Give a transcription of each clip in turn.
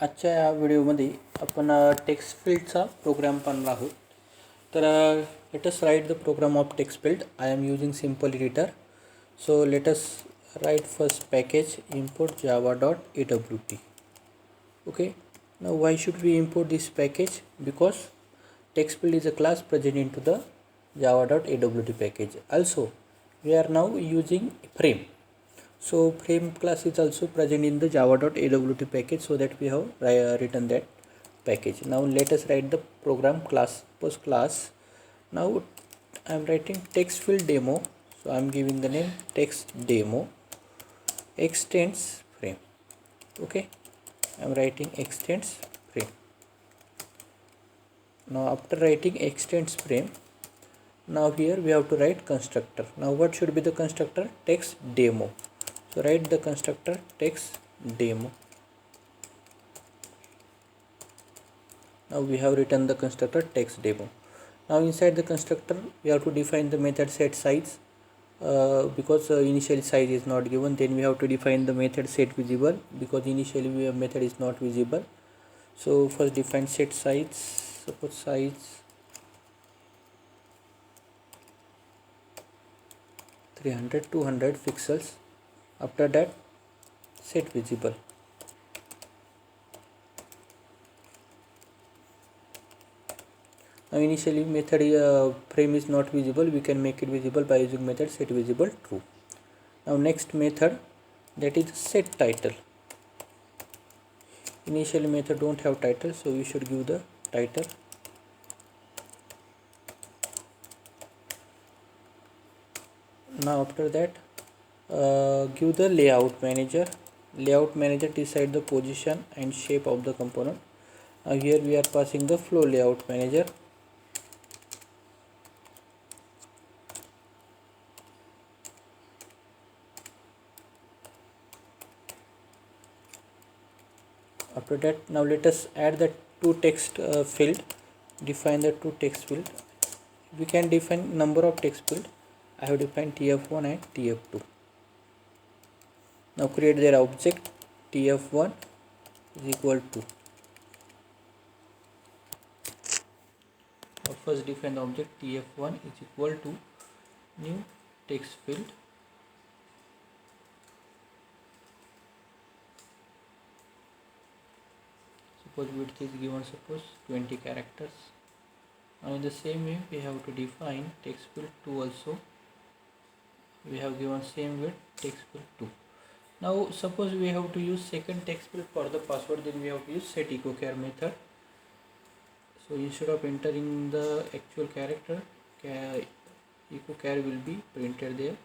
आजच्या या व्हिडिओमध्ये आपण टेक्स्ट फील्डचा प्रोग्राम पाहणार आहोत. तर let us write the program of text field. I am using simple editor. So let us write first package import java.awt. Okay, now why should we import this package? Because text field is a class present into the java.awt package. Also we are now using frame. So frame class is also present in the java.awt package, so that we have written that package. Now let us write the program class. Suppose class, now I am writing text field demo, so I am giving the name text demo extends frame. Okay, I am writing extends frame. Now after writing extends frame, now here we have to write constructor. Now what should be the constructor? Text demo. So write the constructor text demo. Now we have written the constructor text demo. Now inside the constructor we have to define the method set size, because initial size is not given. Then we have to define the method set visible, because initially method is not visible. So first define set size. Suppose size 300 200 pixels. After that set visible. Now initially method frame is not visible, we can make it visible by using method set visible true. Now next method, that is set title. Initially method don't have title, so we should give the title. Now after that give the layout manager. Layout manager decide the position and shape of the component. Now here we are passing the flow layout manager. After that, now let us add the two text field. Define the two text field. We can define number of text field. I have defined tf1 and tf2. Now create their object. tf1 is equal to, now first define the object tf1 is equal to new text field. Suppose width is given, suppose 20 characters. Now in the same way we have to define text field 2 also. We have given same width text field 2. Now suppose we have to use second text field for the password, then we have to use set echo char method. So instead of entering the actual character, echo char will be printed there.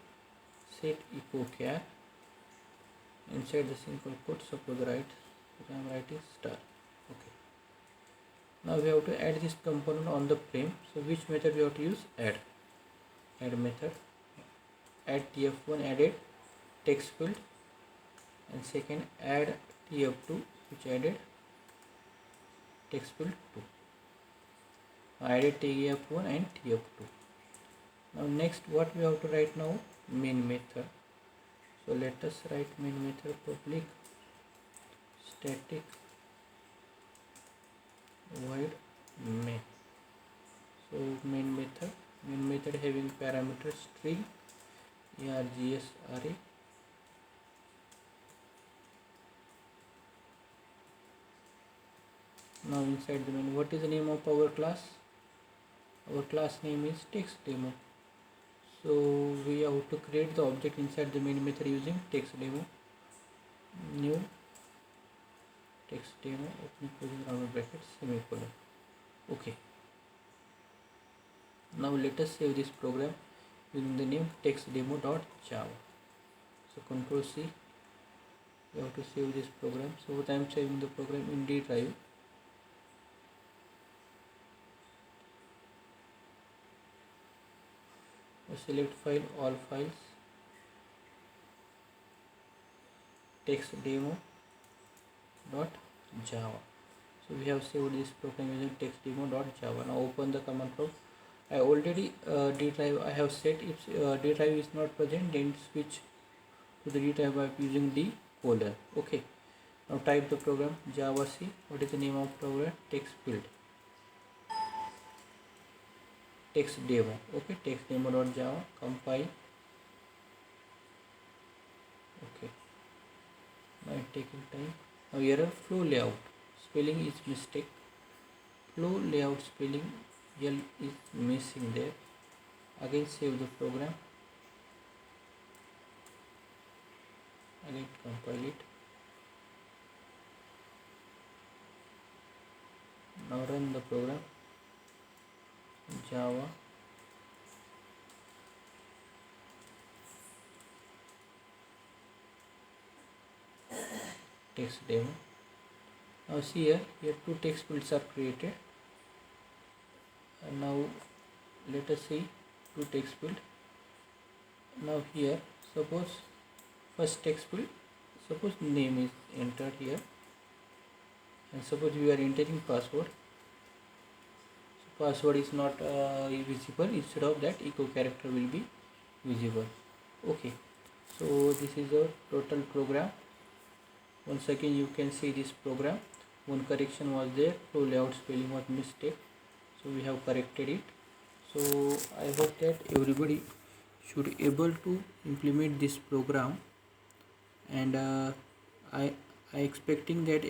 Set echo char. Inside the single quote, suppose write, I am writing star. Okay. Now we have to add this component on the frame. So which method we have to use? Add method. Add tf1 added text field, and second add tf2 which added text field 2. Now added tf1 and tf2. Now next what we have to write now? Main method. So let us write main method public static void main. So main method having parameter string args array. Now inside the main, what is the name of our class? Our class name is text demo. So we have to create the object inside the main method using text demo. New text demo opening closing rounded bracket semicolon. Okay. Now let us save this program using the name textdemo.java. So Ctrl C. We have to save this program. So what I am saving the program in D drive. Select file, all files, text demo.java. So we have saved this program using text demo.java. Now open the command prompt. I already D drive I have set. If D drive is not present, then switch to the D drive by using D:. Okay. Now type the program Java C. What is the name of program? Text build. Text demo. Okay, text demo.java. Compile. Okay. Now it's taking time. Now error flow layout. Spelling is mistake. Flow layout spelling L is missing there. Again save the program. Again compile it. Now run the program. Java text demo. Now see here two text fields are created, and now let us see two text field. Now here suppose first text field, suppose name is entered here, and suppose we are entering password. So password is not visible. Instead of that, echo character will be visible. Okay, so this is our total program. Once again you can see this program. One correction was there, flow layout spelling was mistake, so we have corrected it. So I hope that everybody should able to implement this program, and I expecting that